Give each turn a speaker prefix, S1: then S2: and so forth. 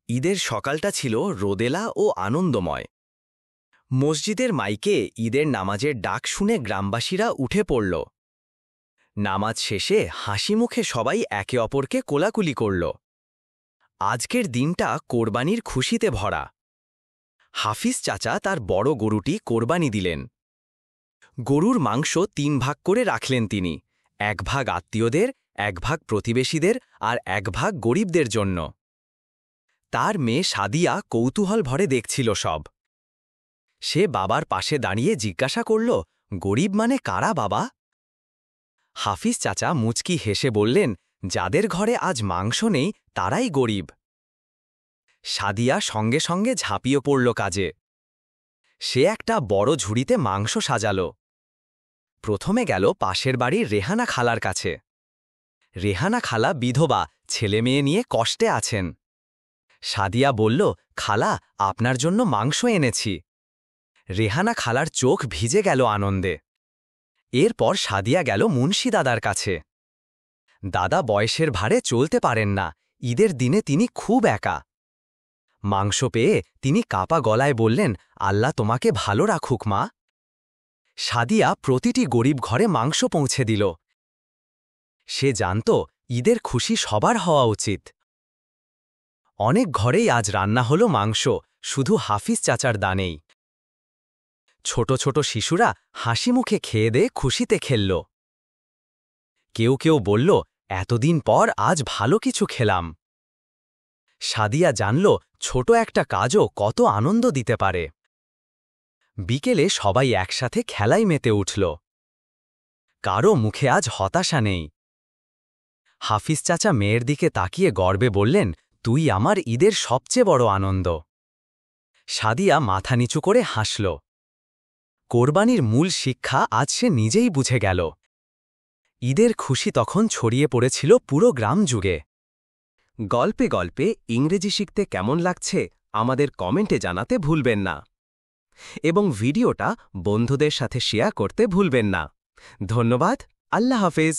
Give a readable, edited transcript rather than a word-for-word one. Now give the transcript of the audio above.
S1: ঈদের সকালটা ছিল রোদেলা ও আনন্দময়। মসজিদের মাইকে ঈদের নামাজের ডাক শুনে গ্রামবাসীরা উঠে পড়ল। নামাজ শেষে হাসিমুখে সবাই একে অপরকে কোলাকুলি করল। আজকের দিনটা কোরবানির খুশিতে ভরা। হাফিজ চাচা তার বড় গরুটি কোরবানি দিলেন। গরুর মাংস ৩ ভাগ করে রাখলেন তিনি, ১ ভাগ আত্মীয়দের, ১ ভাগ প্রতিবেশীদের আর ১ ভাগ গরিবদের জন্য। তার মেয়ে সাদিয়া কৌতূহল ভরে দেখছিল সব। সে বাবার পাশে দাঁড়িয়ে জিজ্ঞাসা করল, গরিব মানে কারা বাবা? হাফিজ চাচা মুচকি হেসে বললেন, যাদের ঘরে আজ মাংস নেই তারাই গরিব। সাদিয়া সঙ্গে সঙ্গে ঝাঁপিয়ে পড়ল কাজে। সে একটা বড় ঝুড়িতে মাংস সাজাল। প্রথমে গেল পাশের বাড়ির রেহানা খালার কাছে। রেহানা খালা বিধবা, ছেলে মেয়ে নিয়ে কষ্টে আছেন। সাদিয়া বলল, খালা, আপনার জন্য মাংস এনেছি। রেহানা খালার চোখ ভিজে গেল আনন্দে। এরপর সাদিয়া গেল মুন্সি দাদার কাছে। দাদা বয়সের ভারে চলতে পারেন না, ঈদের দিনে তিনি খুব একা। মাংস পেয়ে তিনি কাপা গলায় বললেন, আল্লাহ তোমাকে ভালো রাখুক মা। সাদিয়া প্রতিটি গরিব ঘরে মাংস পৌঁছে দিল। সে জানত ঈদের খুশি সবার হওয়া উচিত। অনেক ঘরেই আজ রান্না হলো মাংস, শুধু হাফিজ চাচার দানেই। ছোট ছোট শিশুরা হাসি মুখে খেয়ে দিয়ে খুশিতে খেলল। কেউ কেউ বলল, এতদিন পর আজ ভালো কিছু খেলাম। সাদিয়া জানল ছোট একটা কাজও কত আনন্দ দিতে পারে। বিকেলে সবাই একসাথে খেলায় মেতে উঠল। কারও মুখে আজ হতাশা নেই। হাফিজ চাচা মেয়ের দিকে তাকিয়ে গর্বে বললেন, তুই আমার ঈদের সবচেয়ে বড় আনন্দ। সাদিয়া মাথা নিচু করে হাসল। কোরবানির মূল শিক্ষা আজ সে নিজেই বুঝে গেল। ঈদের খুশি তখন ছড়িয়ে পড়েছিল পুরো গ্রাম যুগে। গল্পে গল্পে ইংরেজি শিখতে কেমন লাগছে আমাদের কমেন্টে জানাতে ভুলবেন না, এবং ভিডিওটা বন্ধুদের সাথে শেয়ার করতে ভুলবেন না। ধন্যবাদ। আল্লাহ হাফেজ।